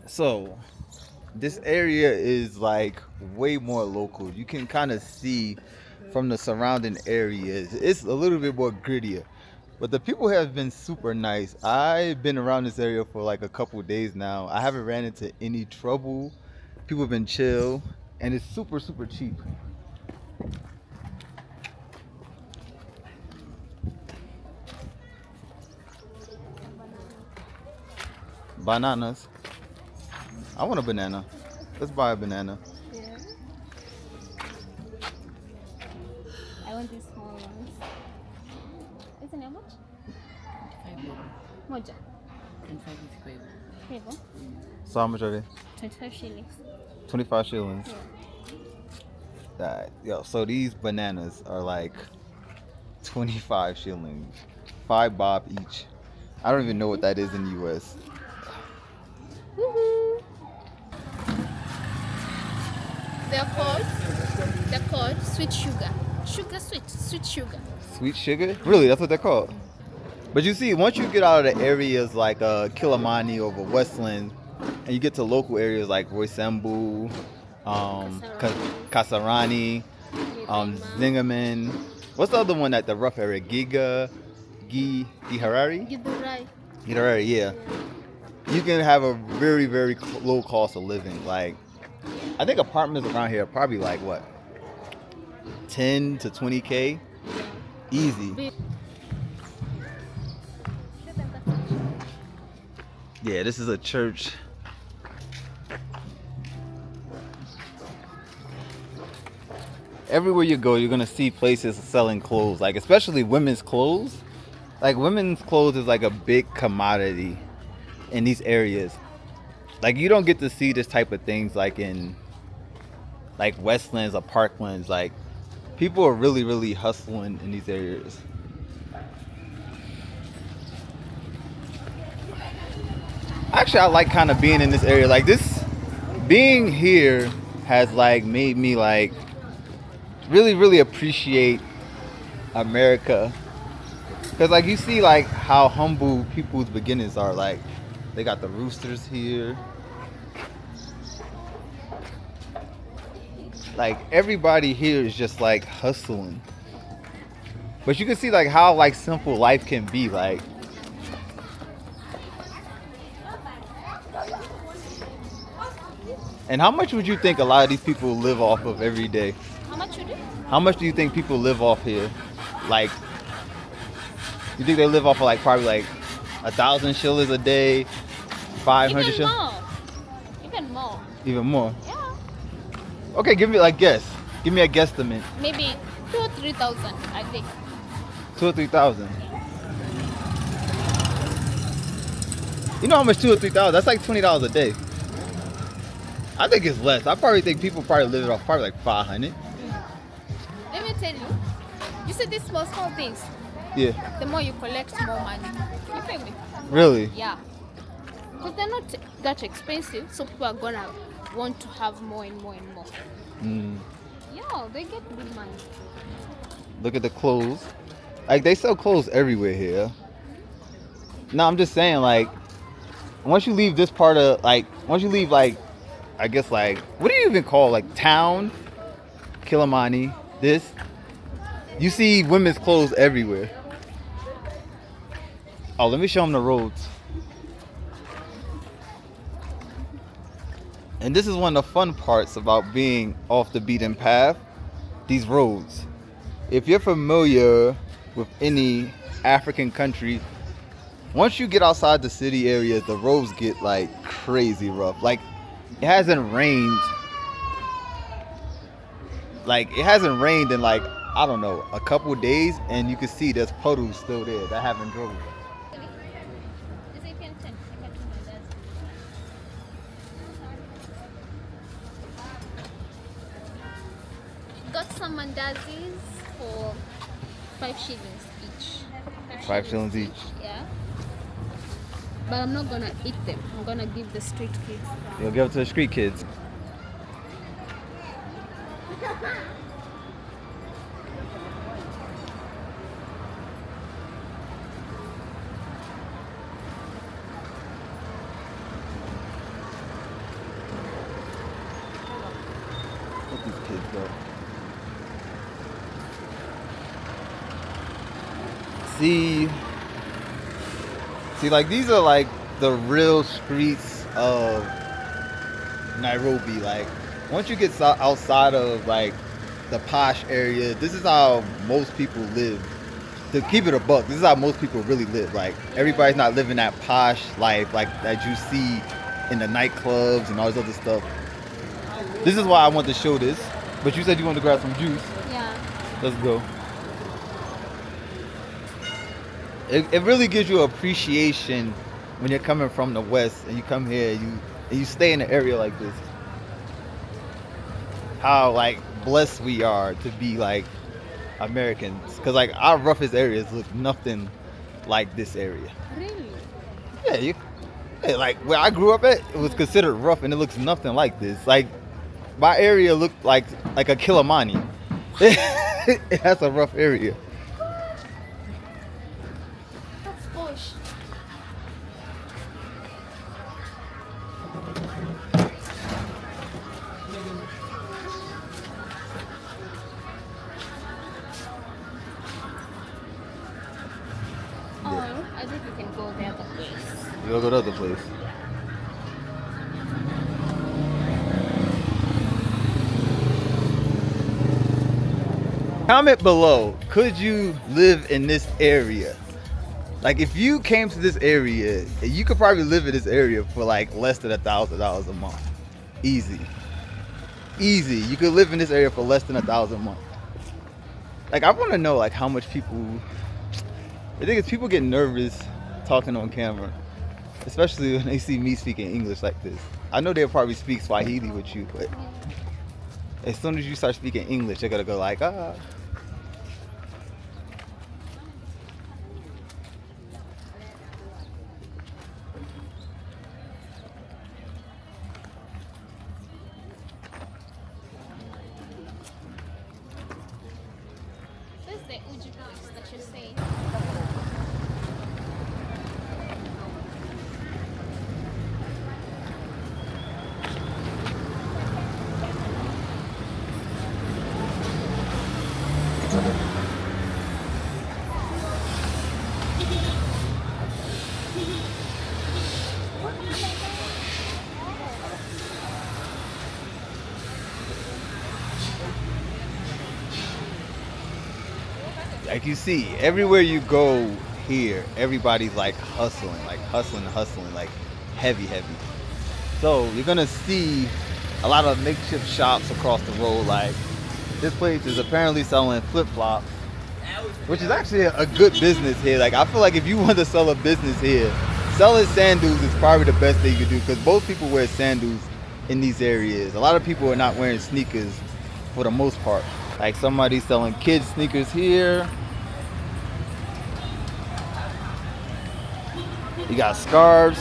So this area is like way more local. You can kind of see from the surrounding areas. It's a little bit more grittier. But the people have been super nice. I've been around this area for like a couple days now. I haven't ran into any trouble. People have been chill, and it's super, super cheap. Bananas. I want a banana. Let's buy a banana. Yeah. I want these small ones. Isn't it how much? Moja. 25 kwa hivyo. Hivyo. So how much are they? 25 shillings. 25 shillings. Yeah. Yo, so these bananas are like 25 shillings. 5 bob each. I don't even know what that is in the US. Woohoo! They're called sweet sugar. Sweet sugar. Sweet sugar? Really? That's what they're called? But you see, once you get out of the areas like Kilimani or the Westland, and you get to local areas like Roysambu, Kasarani, Zingerman. What's the other one at the rough area? Harari? Harari, yeah. You can have a very, very low cost of living. Like, I think apartments around here are probably like what, 10 to 20K, easy. Yeah, this is a church. Everywhere you go, you're gonna see places selling clothes, like especially women's clothes. Like women's clothes is like a big commodity in these areas. Like you don't get to see this type of things like in like Westlands or Parklands. Like people are really, really hustling in these areas. Actually, I like kind of being in this area. Like this, being here has like made me like really, really appreciate America. Cause like you see like how humble people's beginnings are. Like they got the roosters here. Like everybody here is just like hustling. But you can see like how like simple life can be. Like and how much would you think a lot of these people live off of every day? How much you do? How much do you think people live off here? Like, you think they live off of like probably like 1,000 shillings a day, 500 shillings? Even more. Even more? Yeah. Okay, give me like guess. Give me a guesstimate. Maybe 2 or 3,000 a day. 2 or 3,000. You know how much 2 or 3,000? That's like $20 a day. I think it's less. I probably think people probably live it off probably like 500. Let me tell you. You see these small things. Yeah. The more you collect, more money. You feel me? Really? Yeah. Because they're not that expensive, so people are gonna want to have more and more and more. Yeah, they get good money. Look at the clothes. Like they sell clothes everywhere here. No, I'm just saying like once you leave this part of like once you leave like I guess like what do you even call like town? Kilimani, this. You see women's clothes everywhere. Oh, let me show them the roads. And this is one of the fun parts about being off the beaten path. These roads. If you're familiar with any African country, once you get outside the city areas, the roads get like crazy rough. Like it hasn't rained. Like it hasn't rained in like I don't know a couple days, and you can see there's puddles still there that haven't dried. Got some mandazis for 5 shillings each. 5 shillings each. Yeah. But I'm not gonna eat them. I'm gonna give the street kids. You'll give it to the street kids. see, like these are like the real streets of Nairobi. Like once you get outside of like the posh area, this is how most people live. To keep it a buck, this is how most people really live. Like everybody's not living that posh life like that you see in the nightclubs and all this other stuff. This is why I want to show this. But you said you wanted to grab some juice. Yeah. Let's go. It really gives you appreciation when you're coming from the West and you come here and you stay in an area like this. How like blessed we are to be like Americans, because like our roughest areas look nothing like this area. Really? Yeah, like where I grew up at, it was considered rough, and it looks nothing like this. Like my area looked like a Kilimani. It has a rough area. That's posh. Oh, I think we can go the other place. We'll go to the other place. Comment below, could you live in this area? Like if you came to this area, you could probably live in this area for like less than $1,000 a month. Easy. You could live in this area for less than $1,000 a month. Like I want to know like how much people. I think it's people get nervous talking on camera, especially when they see me speaking English like this. I know they'll probably speak Swahili with you, but as soon as you start speaking English, they're gonna go like, ah. This is the Uji place that you're saying. Like you see, everywhere you go here, everybody's like hustling, like heavy. So you're gonna see a lot of makeshift shops across the road. Like this place is apparently selling flip-flops, which is actually a good business here. Like I feel like if you want to sell a business here, selling sandals is probably the best thing you could do, because most people wear sandals in these areas. A lot of people are not wearing sneakers for the most part. Like somebody's selling kids sneakers here. You got scarves.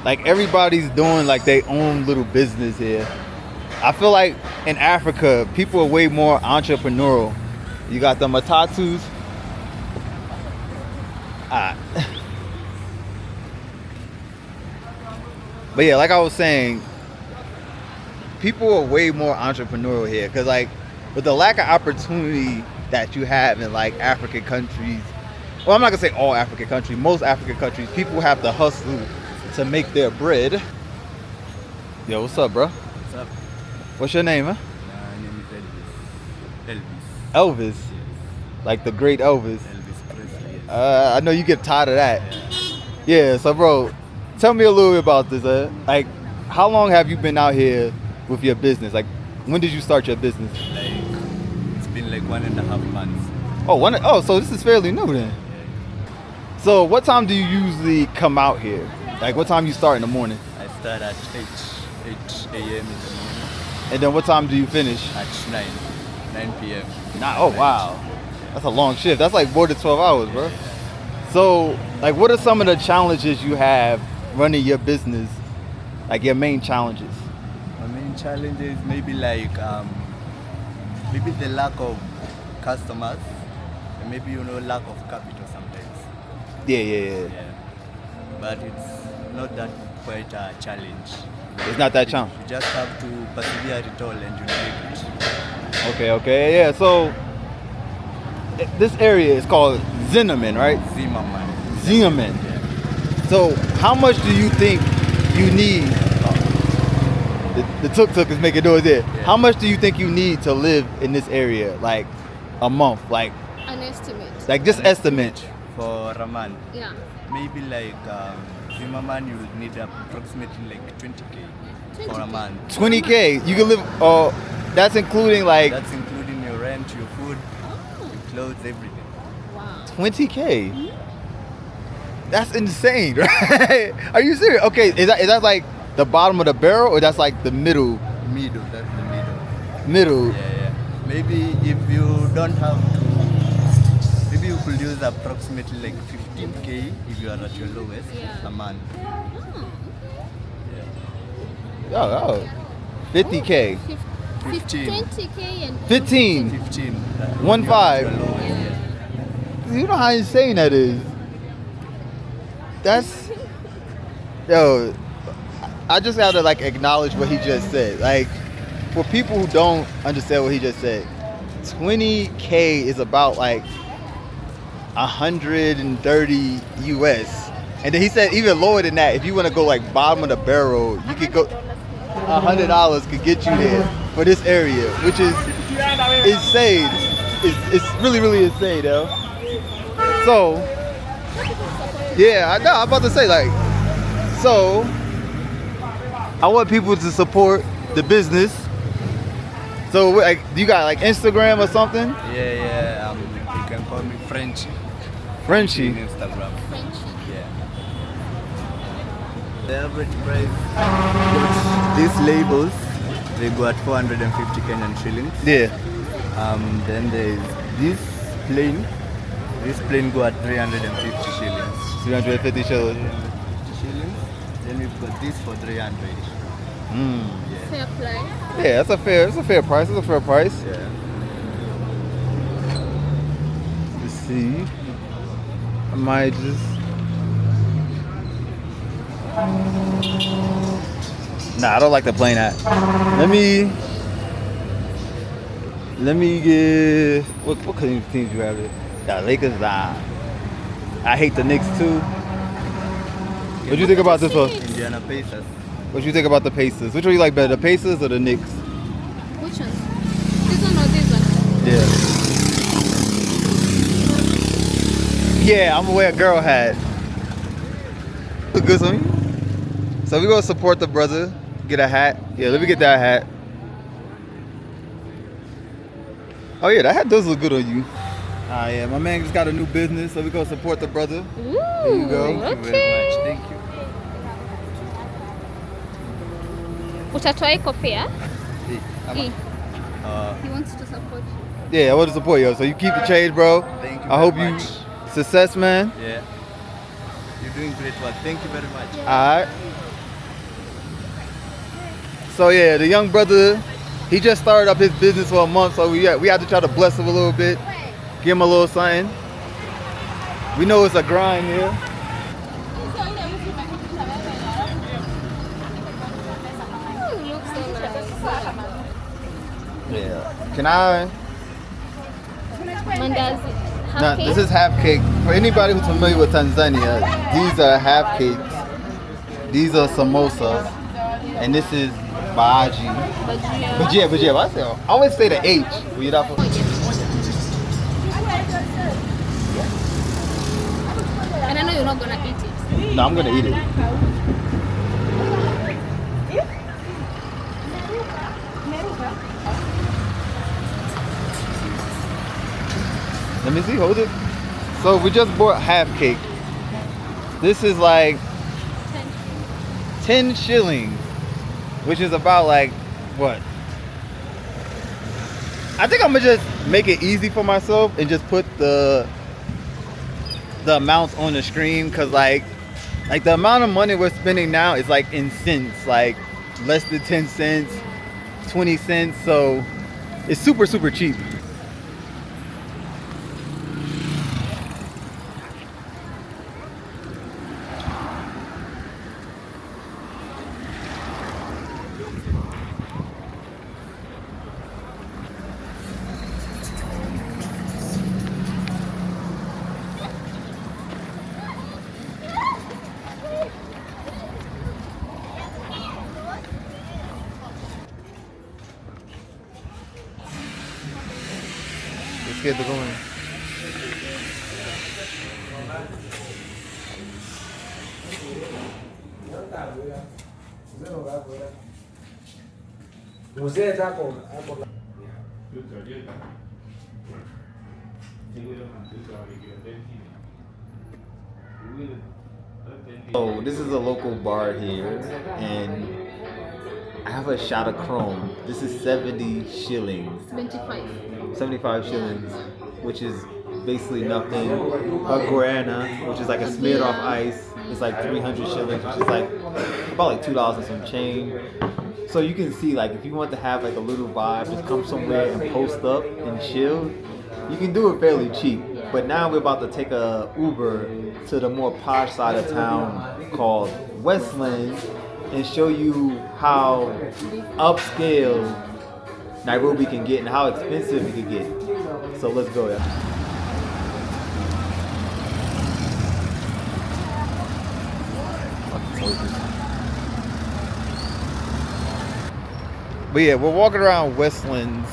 Like everybody's doing like their own little business here. I feel like in Africa, people are way more entrepreneurial. You got the matatus. But yeah, like I was saying, people are way more entrepreneurial here, because like with the lack of opportunity that you have in like African countries, well, I'm not gonna say all African countries, most African countries, people have to hustle to make their bread. Yo, what's up, bro? What's up? What's your name, huh? My name is Elvis. Elvis. Yes. Like the great Elvis. Elvis Presley. Yes. I know you get tired of that. Yeah, so bro, tell me a little bit about this. Like, how long have you been out here with your business? Like, when did you start your business? Like, it's been like 1.5 months. Oh, so this is fairly new then. So what time do you usually come out here? Like, what time you start in the morning? I start at 8 a.m. in the morning. And then what time do you finish? At 9 p.m. Oh, wow. That's a long shift. That's like more than 12 hours, bro. So, like, what are some of the challenges you have running your business? Like, your main challenges? My main challenge is maybe like, maybe the lack of customers, and maybe, lack of capital sometimes. Yeah. But it's not that quite a challenge. It's not that challenge. You just have to persevere it all and you make it. Okay, yeah. So this area is called Zimmerman, right? Zimmerman. Zimmerman. So how much do you think you need? The tuk-tuk is making noise there. Yeah. How much do you think you need to live in this area? Like a month? Like An estimate. just estimate. For a month. Yeah. Maybe like Zimmerman, you would need approximately like 20K for a 20K. month. 20K. You can live. That's including like That's including your rent, your food, Oh, your clothes, everything. wow. 20K. That's insane, right? Are you serious? Okay, is that like the bottom of the barrel, or that's like the middle? Middle, that's the middle. Middle. Yeah. Maybe if you don't have to, maybe you could use approximately like 15K if you are at your lowest Yeah. a month. Oh, 50K. 15. 20K and 15. 15. 1 5. Your lowest, Yeah. You know how insane that is. That's yo. I just have to like acknowledge what he just said. Like for people who don't understand what he just said, 20K is about like 130 US. And then he said even lower than that. If you want to go like bottom of the barrel, you could go. $100 could get you there for this area, which is insane. It's really, really insane, yo. So, yeah, I know. I'm about to say like, so I want people to support the business. So, like, do you got like Instagram or something? Yeah. You can call me Frenchy on Frenchie. Instagram. Frenchie. Yeah. The average price, these labels, they go at 450 Kenyan shillings. Yeah. Then there's this plane. This plane go at 350 shillings. 350 shows. 350 shillings. Then we've got this for 300. Fair play. Yeah, that's a fair price. That's a fair price. Yeah. Let's see. I might just. Nah, I don't like the plain hat. Let me get what teams you have there? Got Lakers. Nah. I hate the Knicks too. What do you think about this one? Indiana Pacers. What do you think about the Pacers? Which one you like better, the Pacers or the Knicks? Which one? This one or this one? Yeah. Yeah, I'm gonna wear a girl hat. Look good on you. So we gonna support the brother. Get a hat. Yeah, let me get that hat. Oh yeah, that hat does look good on you. Ah yeah, my man just got a new business, so we gonna support the brother. Ooh, There you go. Thank you very okay. much. Thank you. Utatoa hii kofia? Hii. Uh, He wants to support you. Yeah, I want to support you. So you keep the change, bro. Thank you I hope very you much. success, man. Yeah. You're doing great work. Thank you very much. Alright. So yeah, the young brother, he just started up his business for a month, so we had to try to bless him a little bit, give him a little something. We know it's a grind here. Oh, it looks so nice. Yeah. Can I? Mandazi. Half Now, cake? this is half cake. For anybody who's familiar with Tanzania, these are half cakes. These are samosas, and this is baaji. Bajia. Bajia. What I say? I always say the H. Will you not- And I know you're not gonna eat it. No, I'm gonna eat it. Let me see, hold it. So we just bought half cake. This is like 10 shillings, which is about like, what? I think I'm gonna just make it easy for myself and just put the amounts on the screen, cause like the amount of money we're spending now is like in cents, like less than 10 cents, 20 cents. So it's super, super cheap. scared to go in. So this is a local bar here, and I have a shot of Chrome. This is 70 shillings. 25. 75 shillings, which is basically nothing. A guarana, which is like a smeared off ice, it's like 300 shillings, which is like about like $2 and some change. So you can see, like, if you want to have like a little vibe, just come somewhere and post up and chill, you can do it fairly cheap. But now we're about to take a Uber to the more posh side of town called Westland and show you how upscale Nairobi can get and how expensive it can get. So let's go, yeah. But yeah, we're walking around Westlands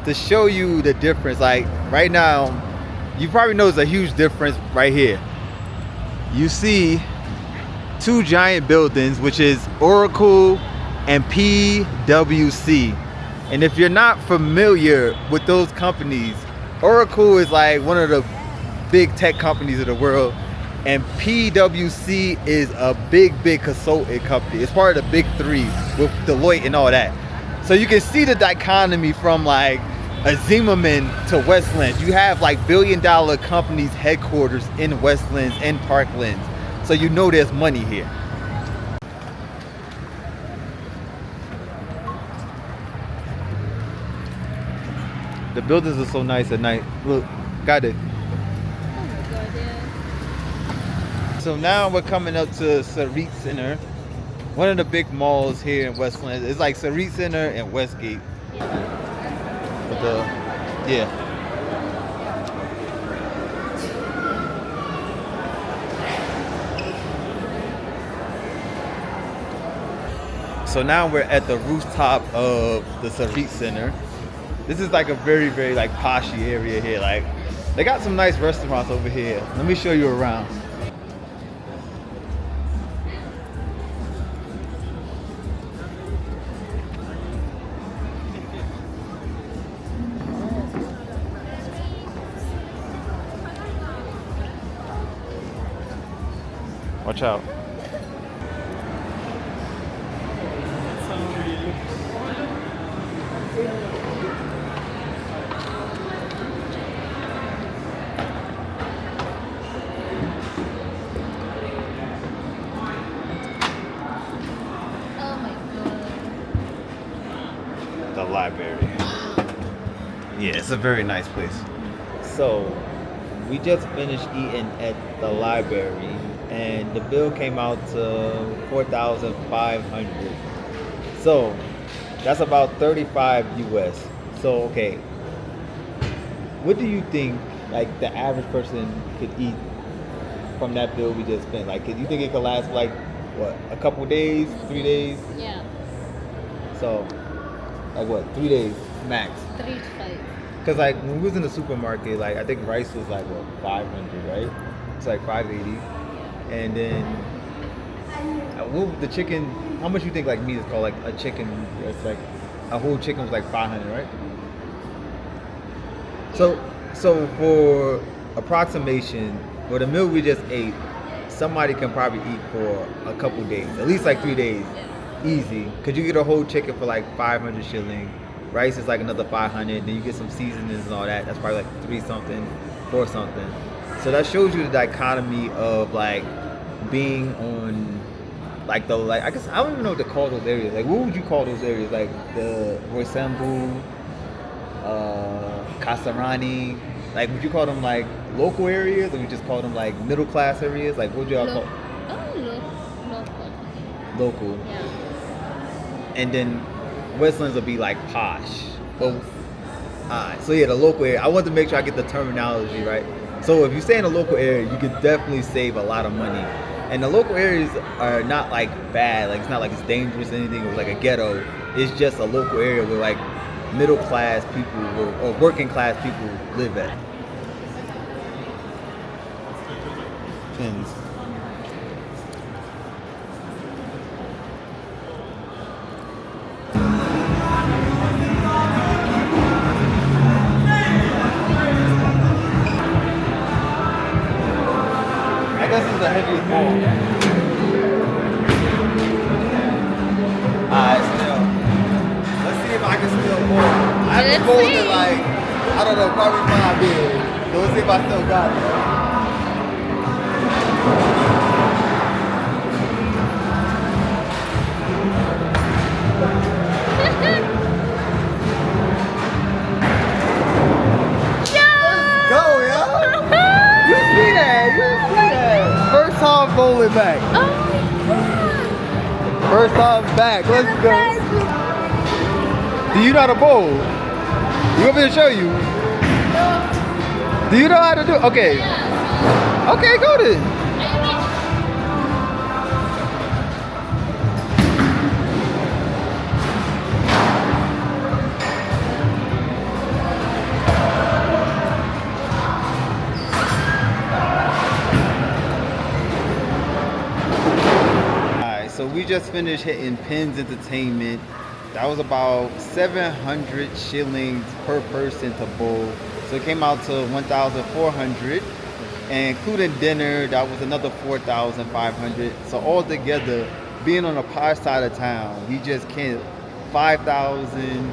to show you the difference. Like right now, you probably notice a huge difference right here. You see two giant buildings, which is Oracle and PwC. And if you're not familiar with those companies, Oracle is like one of the big tech companies of the world, and PwC is a big consulting company. It's part of the big three with Deloitte and all that. So you can see the dichotomy from like a Zimmerman to Westlands. You have like billion-dollar companies headquarters in Westlands and Parklands. So you know there's money here. The buildings are so nice at night. Look, got it. Oh my god, yeah. So now we're coming up to Sarit Center, one of the big malls here in Westlands. It's like Sarit Center and Westgate. But yeah. So now we're at the rooftop of the Sarit Center. This is like a very like poshy area here. Like they got some nice restaurants over here. Let me show you around. Watch out. Oh my god. The library. Yeah, it's a very nice place. So, we just finished eating at the library, and the bill came out to 4,500. So, that's about 35 US. So, okay, what do you think, like, the average person could eat from that bill we just spent? Like, do you think it could last, like, what, a couple days, 3 days? Yeah. So, like what, 3 days max? 3 to 5. Cause like when we was in the supermarket, like I think rice was like what, 500, right? It's like 580, and then what the chicken? How much you think like meat is called? Like a chicken? It's like a whole chicken was like 500, right? So for approximation, for the meal we just ate, somebody can probably eat for a couple days, at least like 3 days, easy. Cause you get a whole chicken for like 500 shilling. Rice is like another 500. Then you get some seasonings and all that. That's probably like 3 something, 4 something. So that shows you the dichotomy of like being on like the like I guess I don't even know what to call those areas. Like what would you call those areas? Like the Roysambu, Kasarani. Like would you call them like local areas, or would you just call them like middle class areas? Like what would y'all call? Local. Local. Yeah. And then Westlands will be like posh. But so yeah, the local area. I want to make sure I get the terminology right. So if you stay in a local area, you could definitely save a lot of money. And the local areas are not like bad. Like it's not like it's dangerous or anything. It was like a ghetto. It's just a local area where like middle class people or working class people live at. Pins. I guess it's the heaviest ball. Alright, still. Let's see if I can still bowl. I haven't bowled in like, I don't know, probably 5 years. So let's see if I still got it. First time bowling back. Oh my god! First time back. Let's go. Do you know how to bowl? You want me to show you? No. Do you know how to do? Okay. Yeah. Okay, go then. So we just finished hitting Pins Entertainment. That was about 700 shillings per person to bowl. So it came out to 1,400, and including dinner, that was another 4,500. So altogether, being on the posh side of town, we just can't 5,000.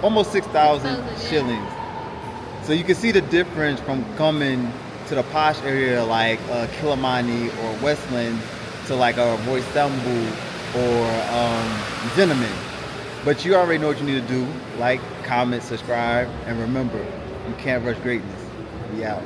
Almost 6,000 yeah. shillings. So you can see the difference from coming to the posh area like Kilimani or Westland to like a Roy Stumble or Gentleman. But you already know what you need to do. Like, comment, subscribe, and remember, you can't rush greatness. We out.